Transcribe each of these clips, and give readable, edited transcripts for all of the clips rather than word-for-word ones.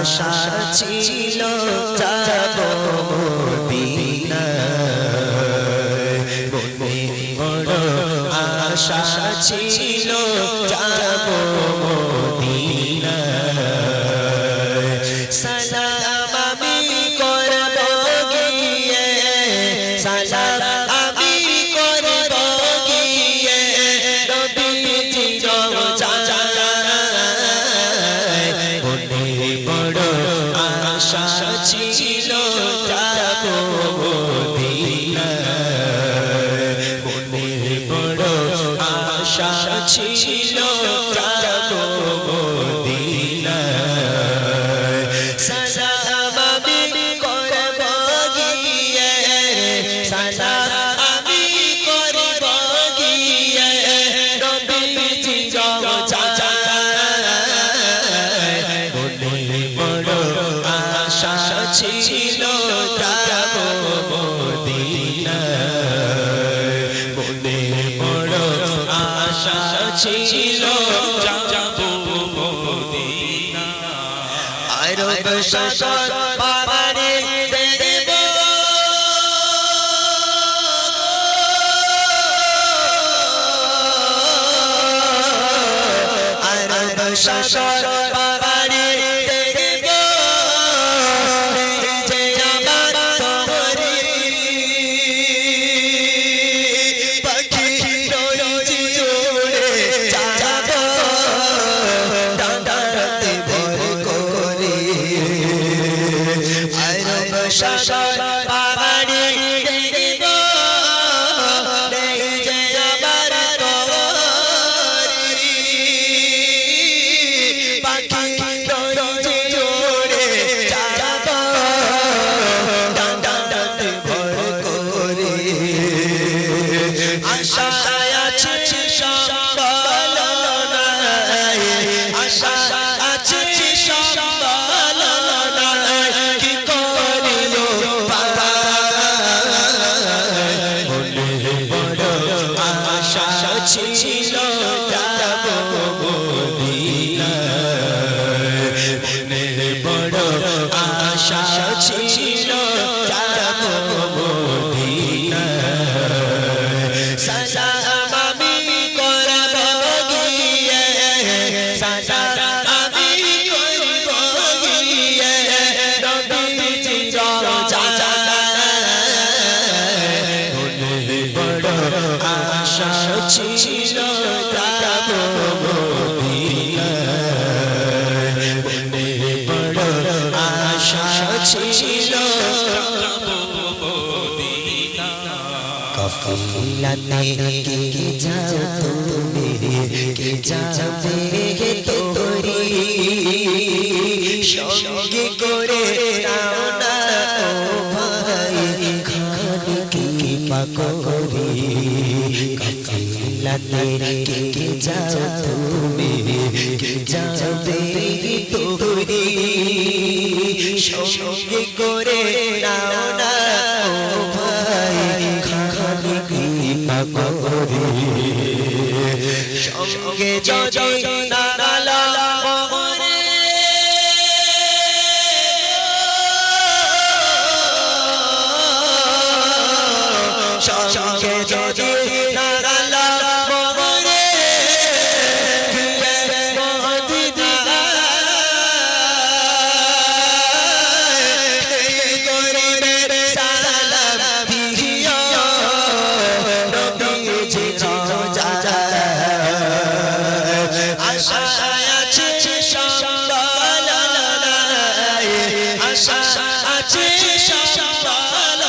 আশা ছিল যাব মদিনায় মনে বড় আশা ছিল যাব মদিনায় সালাম আমি করব গিয়ে সালাম আমি করব গিয়ে নবীজি রওজায় মনে বড় আশা ছিল যাব মদিনায় মনে বড় আশা ছিল যাব মদিনায় সালাম আমি করব গিয়ে সালাম আমি করব গিয়ে নবীজি রওজায় মনে বড় আশা ছিল যাব মদিনায় মনে বড় আশা ছিল যাব মদিনায় আরব সাগর পাড়ে দেখব আরব সাগর পাড়ে দেখব যে আমার তোরে পাখি রয়েছে উড়ে যাব ডানাতে ভর করে আরব সাগর পাড়ে দেখব যে আমার তোরে পাখি রয়েছে উড়ে যাব ডানাতে ভর করে আশা আছে সম্বল নাই আশা আছে সম্বল নাই কি করিও পায় মনে বড় আশা ছিল যাব মদিনায় মনে বড় আশা ছিল যাব মদিনায় সালাম আমি করব গিয়ে সালাম আমি করব গিয়ে নবীজি রওজায় মনে বড় আশা ছিল যাব মদিনায় মনে বড় আশা ছিল যাব মদিনায় কাফিলাতে কে যাও তুমি কে যাবে তোরি সঙ্গে করে নাও না ও ভাই খানকে পাকরি কাফিলাতে কে যাও তুমি কে যাবে তোরি সঙ্গে করে নাও না ও ভাই খানকে পাকরি সঙ্গে যদি নালা মরে সঙ্গে যদি নালা মরে করিবে সালাম দিও নবীজি রওজায় আশা আছে সম্বল নাই আশা আছে সম্বল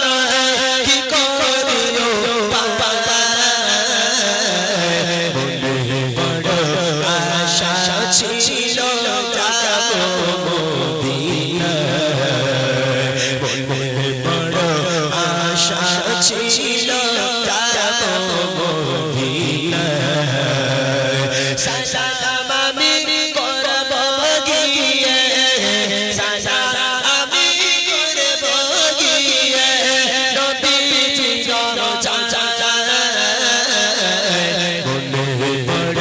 নাই কি করিও পায় মনে বড় আশা ছিল যাব মদিনায় মনে বড় আশা ছিল যাব মদিনায় সালাম আমি করব গিয়ে সালাম আমি করব গিয়ে নবীজি রওজায় মনে বড়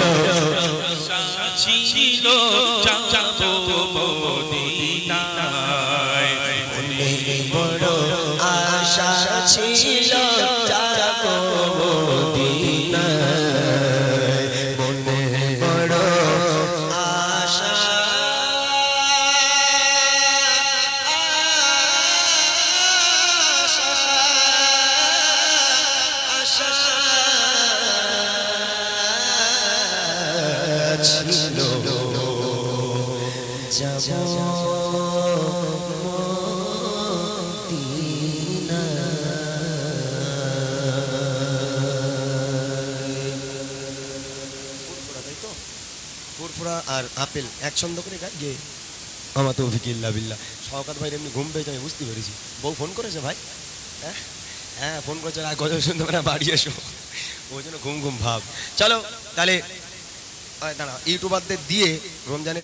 ছিল যাব যাব মদিনা। ফুরফুরা আর আপেল এক ছন্দ করে গাই গে আমার তো ফিকিল্লা বিল্লা। শওকত ভাই এমনি ঘুম পেয়েছে আমি বুঝতে পেরেছি। বউ ফোন করেছে ভাই? হ্যাঁ হ্যাঁ ফোন করেছে, আর গজল শুনতে পারে বাড়ি এসো, ওই জন্য ঘুম ঘুম ভাব। চলো তাহলে দাঁড়া ইউটিউবারদের দিয়ে রমজানের